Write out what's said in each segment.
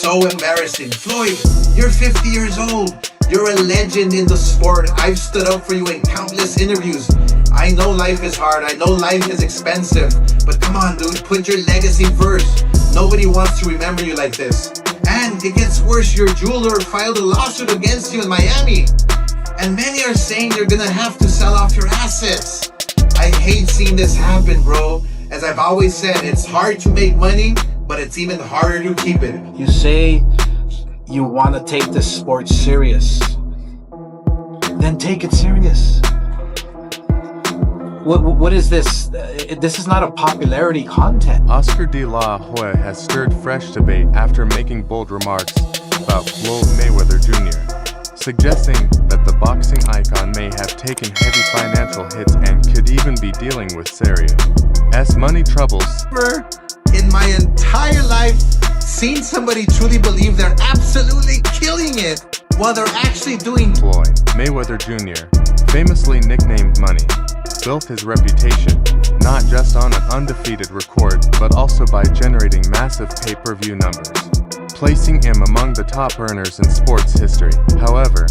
so embarrassing. Floyd, you're 50 years old. You're a legend in the sport. I've stood up for you in countless interviews. I know life is hard. I know life is expensive. But come on, dude, put your legacy first. Nobody wants to remember you like this. And it gets worse. Your jeweler filed a lawsuit against you in Miami. And many are saying you're gonna have to sell off your assets. I hate seeing this happen, bro. As I've always said, it's hard to make money, but it's even harder to keep it. You say you want to take this sport serious. Then take it serious. What is this? This is not a popularity contest. Oscar de la Hoya has stirred fresh debate after making bold remarks about Floyd Mayweather Jr., suggesting that the boxing icon may have taken heavy financial hits and could even be dealing with serious money troubles. In my entire life, seen somebody truly believe they're absolutely killing it while they're actually doing. Floyd Mayweather Jr., famously nicknamed Money, built his reputation not just on an undefeated record but also by generating massive pay-per-view numbers, placing him among the top earners in sports history. However,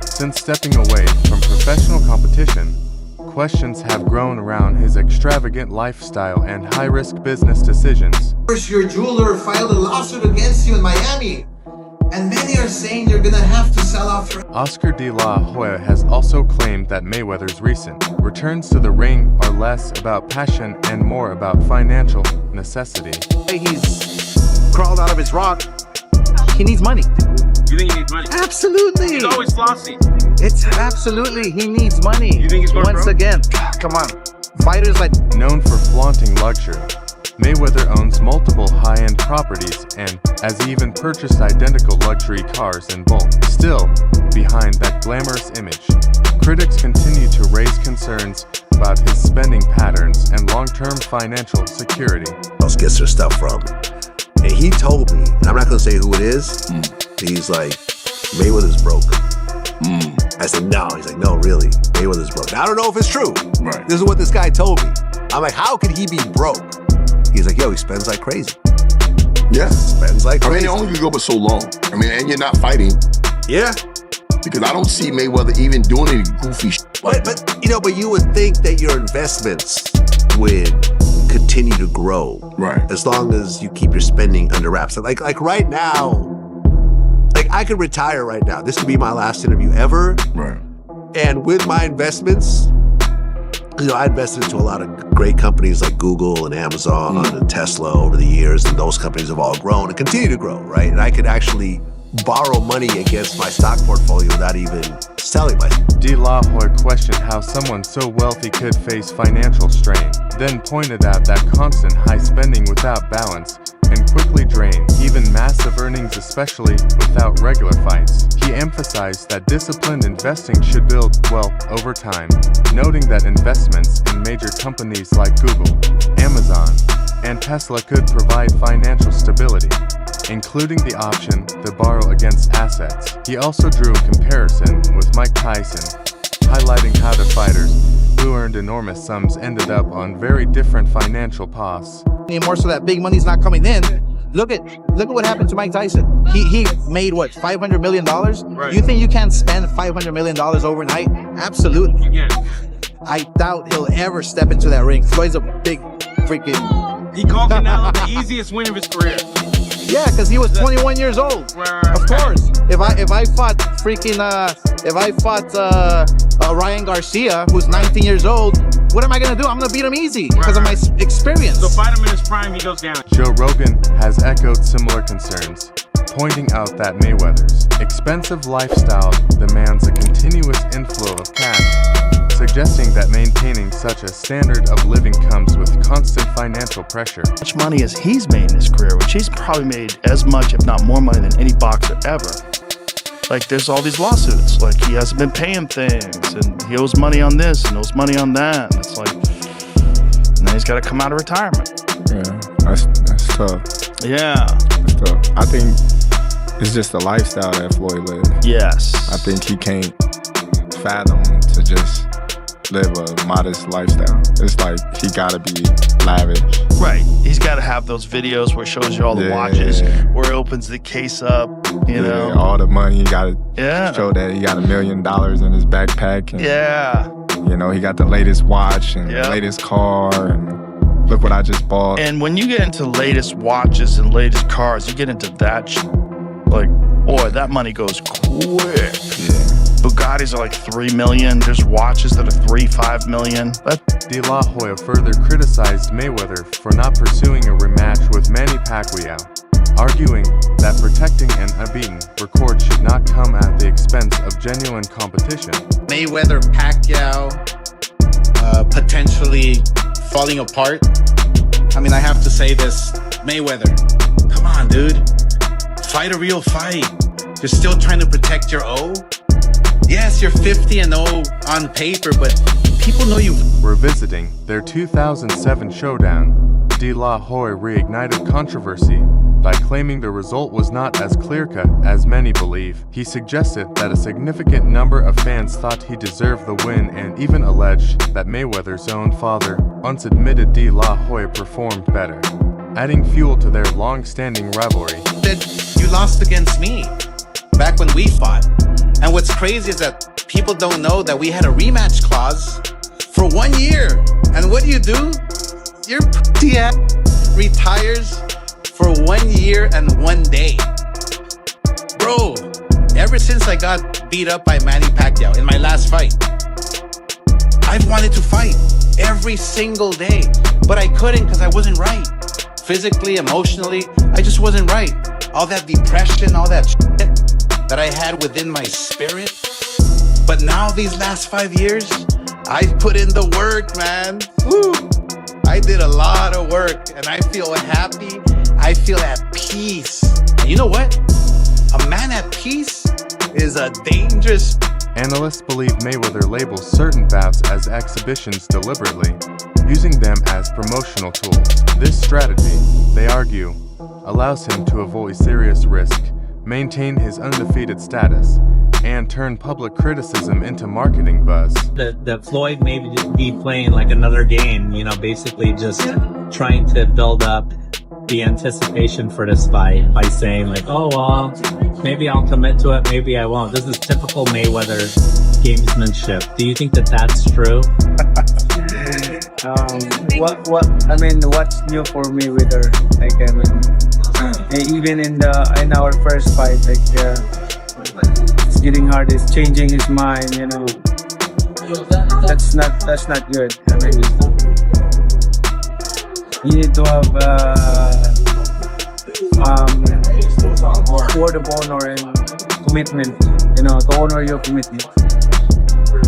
since stepping away from professional competition, questions have grown around his extravagant lifestyle and high-risk business decisions. First, your jeweler filed a lawsuit against you in Miami, and many are saying you're gonna have to sell off your. Oscar de la Hoya has also claimed that Mayweather's recent returns to the ring are less about passion and more about financial necessity. He's crawled out of his rock. He needs money. You think he needs money? Absolutely. He's always flossy. It's absolutely, he needs money. You think he's going Once broke? again, come on. Fighters like Known for flaunting luxury, Mayweather owns multiple high-end properties and has even purchased identical luxury cars in bulk. Still, behind that glamorous image, critics continue to raise concerns about his spending patterns and long-term financial security. Else gets their stuff from. And he told me, and I'm not gonna say who it is, he's like, Mayweather's broke. I said, no. He's like, no, really, Mayweather's broke. Now, I don't know if it's true. Right. This is what this guy told me. I'm like, how could he be broke? He's like, yo, he spends like crazy. Yeah. Spends like I mean, crazy. it only could go but so long. I mean, and you're not fighting. Yeah. Because I don't see Mayweather even doing any goofy shit. But you would think that your investments would continue to grow. Right. As long as you keep your spending under wraps. Like right now, like I could retire right now. This could be my last interview ever. Right. And with my investments, you know, I invested into a lot of great companies like Google and Amazon and Tesla over the years, and those companies have all grown and continue to grow, right? And I could actually borrow money against my stock portfolio without even selling my. De La Hoya questioned how someone so wealthy could face financial strain, then pointed out that constant high spending without balance and quickly drain even massive earnings, especially without regular fights. He emphasized that disciplined investing should build wealth over time, noting that investments in major companies like Google, Amazon, and Tesla could provide financial stability, including the option to borrow against assets. He also drew a comparison with Mike Tyson, highlighting how the fighters who earned enormous sums ended up on very different financial paths. anymore, so that big money's not coming in. Look at what happened to Mike Tyson. He made what, $500 million? Right. You think you can't spend $500 million overnight? Absolutely. Yeah. I doubt he'll ever step into that ring. Floyd's a big freaking. He called Canelo the easiest win of his career. Yeah, because he was 21 years old. Right. Of course. If I fought freaking Ryan Garcia, who's 19 years old, what am I gonna do? I'm gonna beat him easy because of my experience. So fight him in his prime, he goes down. Joe Rogan has echoed similar concerns, pointing out that Mayweather's expensive lifestyle demands a continuous inflow of cash, suggesting that maintaining such a standard of living comes with constant financial pressure. How much money as he's made in his career, which he's probably made as much, if not more money than any boxer ever. Like, there's all these lawsuits, like he hasn't been paying things, and he owes money on this and owes money on that, and it's like, and then he's got to come out of retirement. Yeah, that's tough. Yeah. That's tough. I think it's just the lifestyle that Floyd lives. Yes. I think he can't fathom to just live a modest lifestyle. It's like he gotta be lavish. Right. He's got to have those videos where it shows you all the watches, where he opens the case up, you know. All the money. He gotta show that he got $1 million in his backpack. And, you know, he got the latest watch and the latest car, and look what I just bought. And when you get into latest watches and latest cars, you get into that like, boy, that money goes quick. Bugattis are like $3 million. There's watches that are $3-5 million. De La Hoya further criticized Mayweather for not pursuing a rematch with Manny Pacquiao, arguing that protecting an unbeaten record should not come at the expense of genuine competition. Mayweather, Pacquiao, potentially falling apart. I mean, I have to say this, Mayweather, come on, dude. Fight a real fight. You're still trying to protect your O? Yes, you're 50-0 on paper, but people know you. Revisiting their 2007 showdown, De La Hoya reignited controversy by claiming the result was not as clear-cut as many believe. He suggested that a significant number of fans thought he deserved the win and even alleged that Mayweather's own father once admitted De La Hoya performed better, adding fuel to their long-standing rivalry. That you lost against me back when we fought. And what's crazy is that people don't know that we had a rematch clause for 1 year. And what do? Your p***y ass retires for 1 year and 1 day. Bro, ever since I got beat up by Manny Pacquiao in my last fight, I've wanted to fight every single day. But I couldn't because I wasn't right. Physically, emotionally, I just wasn't right. All that depression, all that shit that I had within my spirit. But now these last 5 years, I've put in the work, man. Woo! I did a lot of work and I feel happy. I feel at peace. And you know what? A man at peace is a dangerous... Analysts believe Mayweather labels certain bouts as exhibitions deliberately, using them as promotional tools. This strategy, they argue, allows him to avoid serious risk, maintain his undefeated status, and turn public criticism into marketing buzz. The Floyd may be playing like another game, you know, basically just trying to build up the anticipation for this fight by saying like, oh, well, maybe I'll commit to it, maybe I won't. This is typical Mayweather gamesmanship. Do you think that that's true? What's new for Mayweather? Like, even in our first fight, it's getting hard. It's changing his mind. You know, that's not good. I mean, you need to have word of honor and commitment. You know, to honor your commitment.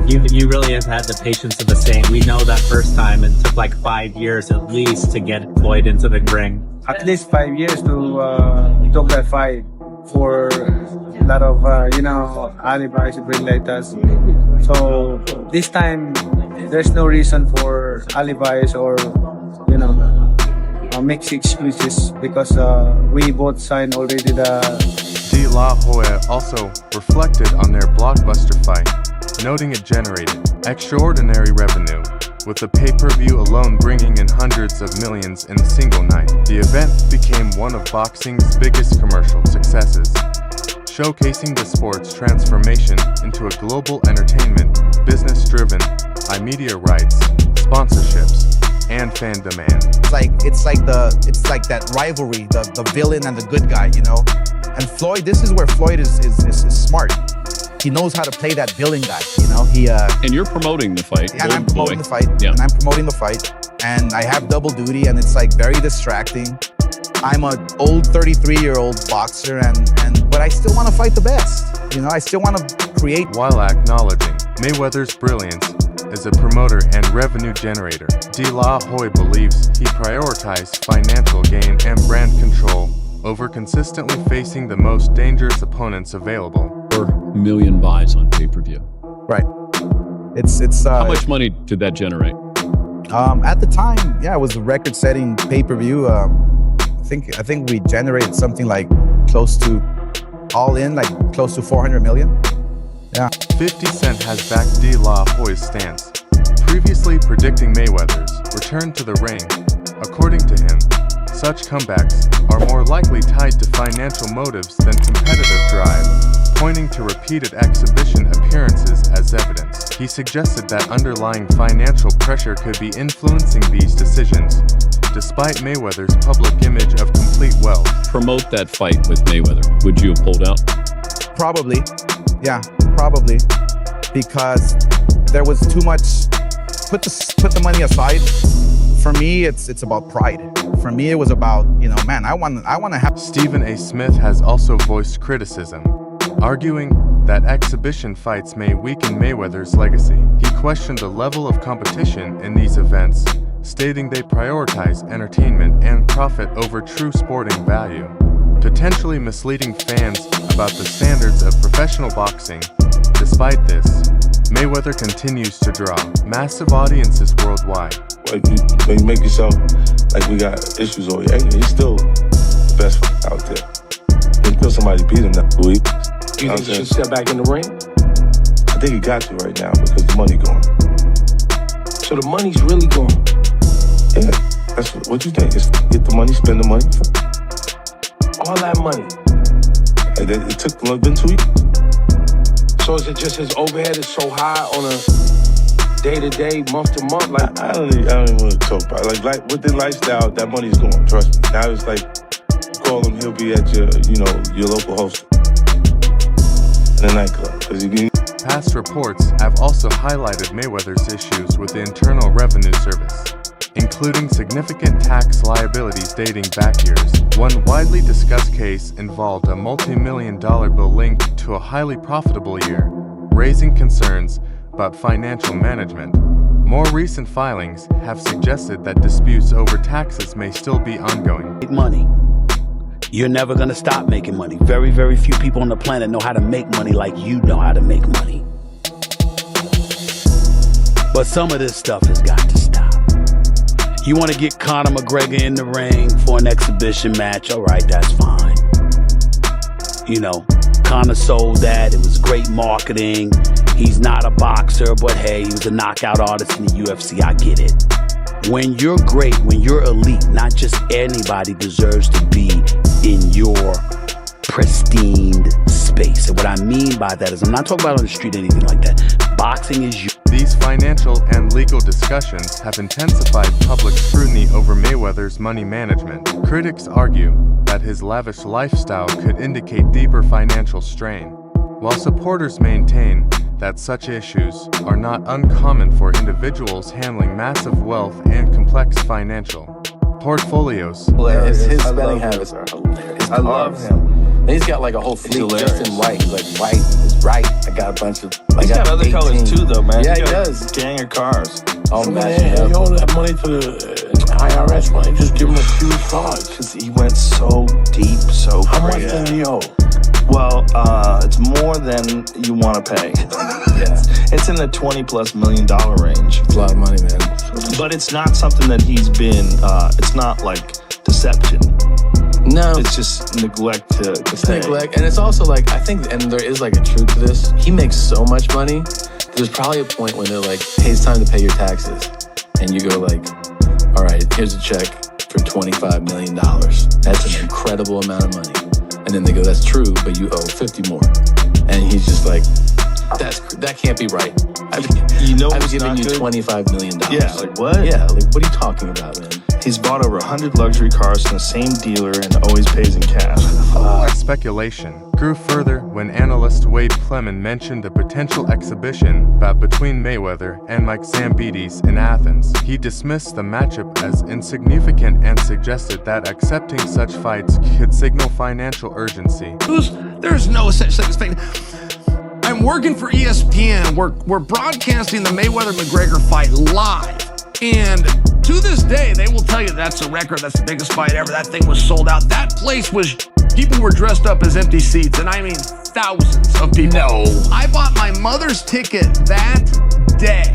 You really have had the patience of a saint. We know that first time it took like 5 years at least to get Floyd into the ring. At least 5 years to took that fight for a lot of alibis to bring like us. So this time there's no reason for alibis or mixed excuses because we both signed already the. De La Hoya also reflected on their blockbuster fight, noting it generated extraordinary revenue, with the pay-per-view alone bringing in hundreds of millions in a single night. The event became one of boxing's biggest commercial successes, showcasing the sport's transformation into a global entertainment business driven by media rights, sponsorships, and fan demand. It's like that rivalry, the villain and the good guy, you know. And Floyd, this is where Floyd is smart. He knows how to play that villain guy, you know. And you're promoting the fight. And I'm promoting the fight. Yeah. And I'm promoting the fight. And I have double duty, and it's like very distracting. I'm an old 33-year-old boxer, but I still want to fight the best. You know, I still want to create. While acknowledging Mayweather's brilliance as a promoter and revenue generator, De La Hoya believes he prioritized financial gain and brand control over consistently facing the most dangerous opponents available. Million buys on pay-per-view. Right. It's how much money did that generate? At the time, yeah, it was a record-setting pay-per-view. I think we generated something like close to all in, like close to 400 million. Yeah. 50 Cent has backed De La Hoya's stance, previously predicting Mayweather's return to the ring. According to him, such comebacks are more likely tied to financial motives than competitive drive, pointing to repeated exhibition appearances as evidence. He suggested that underlying financial pressure could be influencing these decisions, despite Mayweather's public image of complete wealth. Promote that fight with Mayweather. Would you have pulled out? Probably. Yeah, probably. Because there was too much. Put the money aside. For me, it's about pride. For me, it was about, man, I want to have. Stephen A. Smith has also voiced criticism, arguing that exhibition fights may weaken Mayweather's legacy. He questioned the level of competition in these events, stating they prioritize entertainment and profit over true sporting value, potentially misleading fans about the standards of professional boxing. Despite this, Mayweather continues to draw massive audiences worldwide. Like you make yourself like we got issues over here. He's still the best out there. Until somebody beat him that week. Do you think he should step back in the ring? I think he got to right now because the money going. So the money's really going. Yeah, that's what you think. Is get the money, spend the money. All that money. And then it took been 2 weeks. So is it just his overhead is so high on a day-to-day, month-to-month? Like I don't even want to talk about it. Like with the lifestyle, that money's going. Trust me. Now it's like you call him, he'll be at your local host in a nightclub. Past reports have also highlighted Mayweather's issues with the Internal Revenue Service, including significant tax liabilities dating back years. One widely discussed case involved a multi-million-dollar bill linked to a highly profitable year, raising concerns about financial management. More recent filings have suggested that disputes over taxes may still be ongoing. Money. You're never gonna stop making money. Very, very few people on the planet know how to make money like you know how to make money. But some of this stuff has got to stop. You want to get Conor McGregor in the ring for an exhibition match? All right, that's fine. Conor sold that. It was great marketing. He's not a boxer, but hey, he was a knockout artist in the UFC. I get it. When you're great, when you're elite, not just anybody deserves to be in your pristine space. And what I mean by that is I'm not talking about on the street or anything like that. Boxing is you. These financial and legal discussions have intensified public scrutiny over Mayweather's money management. Critics argue that his lavish lifestyle could indicate deeper financial strain, while supporters maintain that such issues are not uncommon for individuals handling massive wealth and complex financial portfolios. His spending habits are hilarious. I love him. And he's got like a whole fleet just in white. He's like, white is right. I got a bunch of. He's got other 18. colors too, though, man. Yeah, he does. Gang of cars. Oh, man, you owe that money to the IRS money. Just give him a few cards. Because he went so deep, so How much did he owe? Well, it's more than you want to pay. It's in the $20+ million range. It's a lot of money, man. But it's not something that he's been, it's not like deception. No. It's just neglect to pay. Neglect. And it's also like, I think, and there is like a truth to this, he makes so much money, there's probably a point when they're like, hey, it's time to pay your taxes. And you go like, all right, here's a check for $25 million. That's an incredible amount of money. And then they go, that's true, but you owe 50 more. And he's just like, that can't be right. I've given you $25 million. Yeah, like what? Yeah, like what are you talking about, man? He's bought over 100 luxury cars from the same dealer and always pays in cash. Speculation grew further when analyst Wade Clement mentioned a potential exhibition bout between Mayweather and Mike Zambides in Athens. He dismissed the matchup as insignificant and suggested that accepting such fights could signal financial urgency. There's no such thing. I'm working for ESPN. We're broadcasting the Mayweather-McGregor fight live. And to this day, they will tell you that's a record. That's the biggest fight ever. That thing was sold out. That place was, people were dressed up as empty seats. And I mean thousands of people. No. I bought my mother's ticket that day.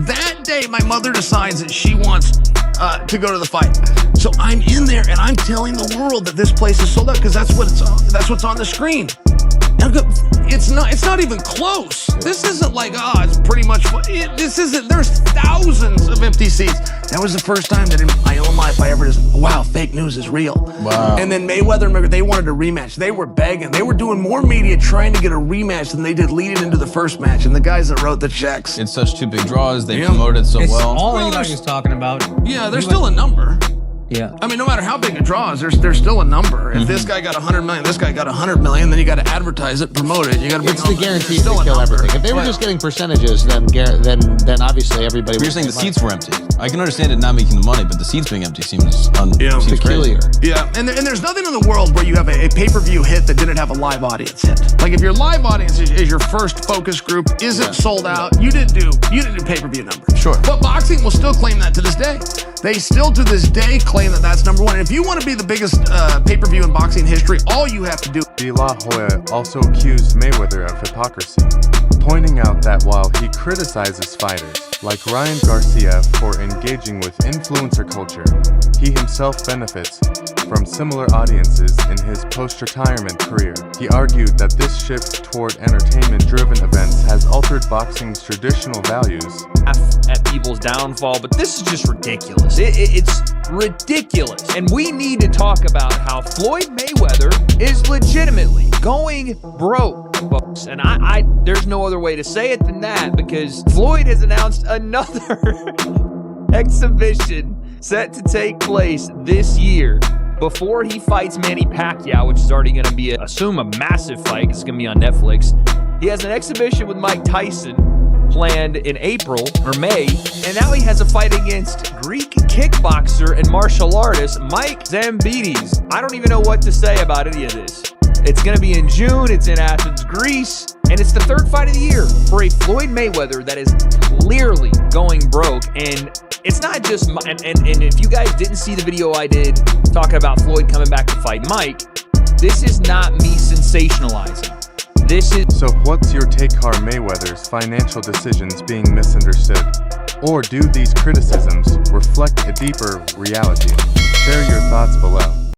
That day, my mother decides that she wants to go to the fight. So I'm in there and I'm telling the world that this place is sold out because that's what's on the screen. And It's not even close. This isn't like, it's pretty much, this isn't, there's thousands of empty seats. That was the first time that in my own life I ever just, wow, fake news is real. Wow. And then Mayweather and McGregor, they wanted a rematch. They were begging. They were doing more media trying to get a rematch than they did leading into the first match. And the guys that wrote the checks. It's such two big draws. They promoted so It's well. all anybody was talking about. Yeah, there's still a number. Yeah. I mean, no matter how big a draw is, there's still a number. If this guy got 100 million, this guy got 100 million, then you got to advertise it, promote it. You got to bring It's the guarantee to kill everything. If they were just getting percentages, then obviously everybody. But you're saying the seats were empty. I can understand it not making the money, but the seats being empty seems peculiar. Yeah, and there's nothing in the world where you have a pay-per-view hit that didn't have a live audience hit. Like if your live audience is your first focus group, isn't sold out, you didn't do pay-per-view numbers. Sure. But boxing will still claim that to this day. They still to this day claim that that's number one. And if you want to be the biggest pay-per-view in boxing history, all you have to do. De La Hoya also accused Mayweather of hypocrisy, pointing out that while he criticizes fighters like Ryan Garcia for engaging with influencer culture, he himself benefits from similar audiences in his post-retirement career. He argued that this shift toward entertainment-driven events has altered boxing's traditional values. At people's downfall, but this is just ridiculous. It's ridiculous. And we need to talk about how Floyd Mayweather is legitimately going broke, folks. And I there's no other way to say it than that, because Floyd has announced another exhibition set to take place this year before he fights Manny Pacquiao, which is already going to be, assume, a massive fight. It's going to be on Netflix. He has an exhibition with Mike Tyson planned in April or May, and now he has a fight against Greek kickboxer and martial artist Mike Zambides. I don't even know what to say about any of this. It's going to be in June, it's in Athens, Greece, and it's the third fight of the year for a Floyd Mayweather that is clearly going broke. And it's not just, and if you guys didn't see the video I did talking about Floyd coming back to fight Mike, this is not me sensationalizing. So what's your take on Mayweather's financial decisions being misunderstood? Or do these criticisms reflect a deeper reality? Share your thoughts below.